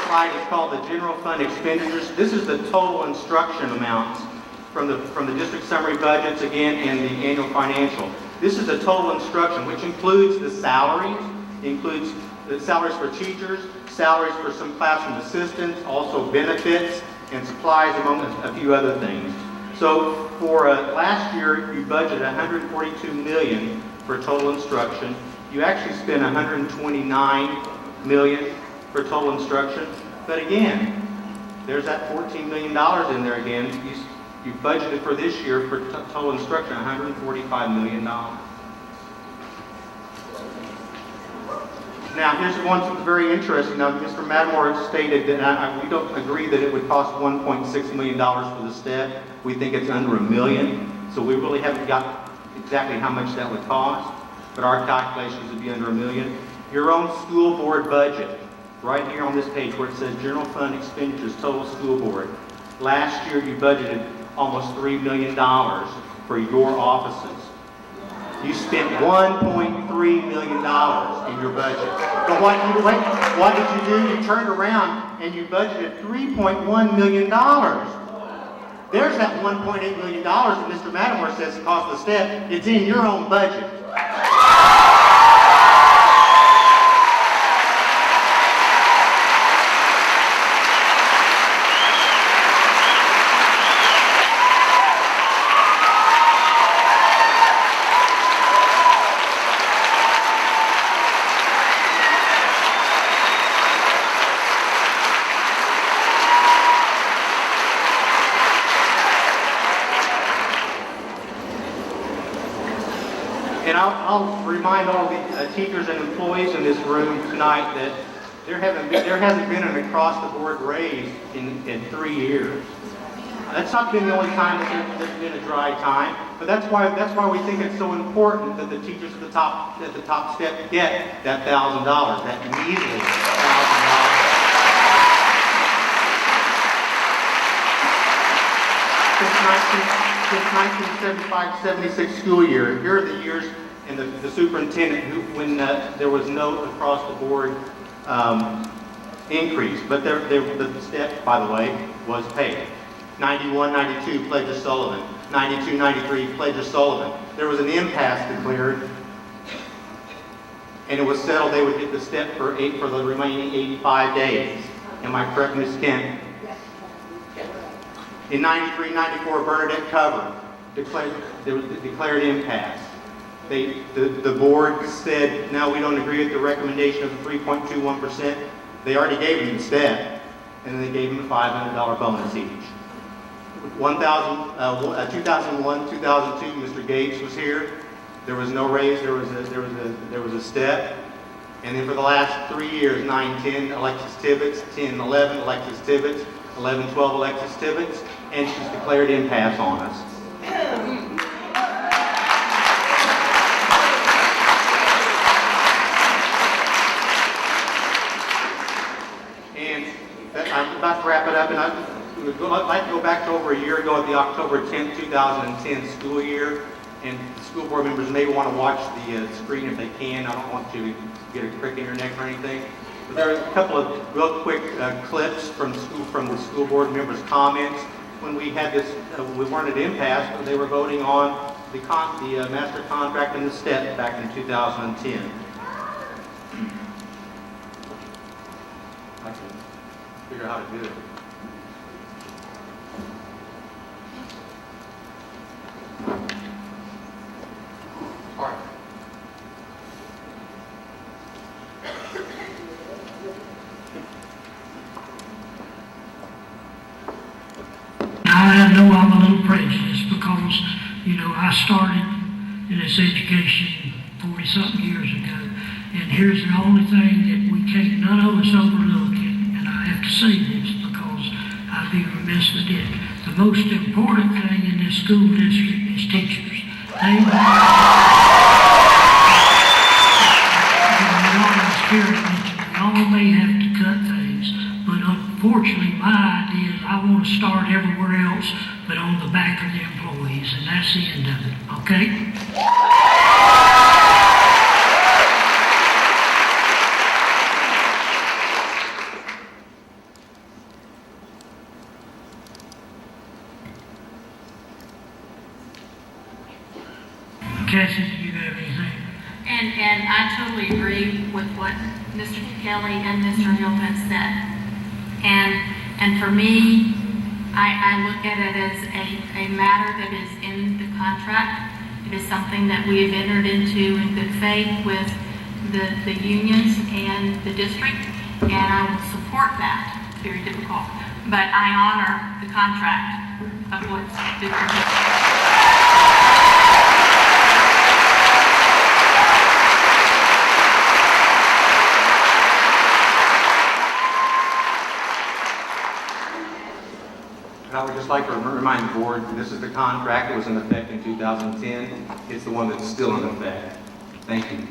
slide is called the general fund expenditures. This is the total instruction amounts from the district summary budgets again and the annual financial. This is the total instruction, which includes the salaries, includes the salaries for teachers, salaries for some classroom assistants, also benefits and supplies, among a few other things. So for last year, you budgeted $142 million for total instruction. You actually spent $129 million for total instruction. But again, there's that $14 million in there again. You budgeted for this year for total instruction $145 million. Now, here's one that's very interesting. Now, Mr. Matamore stated that we don't agree that it would cost $1.6 million for the step. We think it's under $1 million. So we really haven't got exactly how much that would cost, but our calculations would be under $1 million. Your own school board budget, right here on this page where it says general fund expenditures, total school board. Last year you budgeted almost $3 million for your offices. You spent $1.3 million in your budget. But what did you do? You turned around and you budgeted $3.1 million. There's that $1.8 million that Mr. Matamore says it cost the step. It's in your own budget. And I'll remind all the teachers and employees in this room tonight that there hasn't been an across-the-board raise in 3 years. That's not been the only time that there's been a dry time, but that's why we think it's so important that the teachers at the top step get that $1,000, that measly $1,000. Since 1975-76 school year, here are the years, and the superintendent when there was no across-the-board increase, but the step, by the way, was paid. 91-92, Pledger Sullivan. 92-93, Pledger Sullivan. There was an impasse declared, and it was settled they would get the step for the remaining 85 days. Am I correct, Ms. Kent? In 93-94, Bernadette Cover declared impasse. The board said, no, we don't agree with the recommendation of the 3.21%. They already gave him the step, and then they gave him a $500 bonus each. 2001, 2002, Mr. Gates was here. There was no raise. There was a step. And then for the last 3 years, 9-10, Alexis Tibbetts, 10-11, Alexis Tibbetts, 11-12, Alexis Tibbetts, and she's declared impasse on us. And I'm about to wrap it up, and I'd like to go back to over a year ago at the October 10th, 2010 school year, and the school board members may want to watch the screen if they can. I don't want you to get a crick in your neck or anything. But there are a couple of real quick clips from the school board members' comments. When we had this, we weren't at impasse, but they were voting on the master contract and the step back in 2010. I can figure out how to do it. All right. I know I'm a little prejudiced because, I started in this education 40-something years ago, and here's the only thing that none of us overlook it, and I have to say this because I'd be remiss if I did. The most important thing in this school district is teachers. Y'all may have to cut things, but unfortunately my idea is I want to start everywhere else but on the back of the employees, and that's the end of it, okay? Cassie, do you have anything? And I totally agree with what Mr. Kelly and Mr. Hill have said. And for me, I look at it as a matter that is in the contract. It is something that we have entered into in good faith with the unions and the district, and I will support that. It's very difficult, but I honor the contract of what's been presented. And I would just like to remind the board, this is the contract that was in effect in 2010. It's the one that's still in effect. Thank you.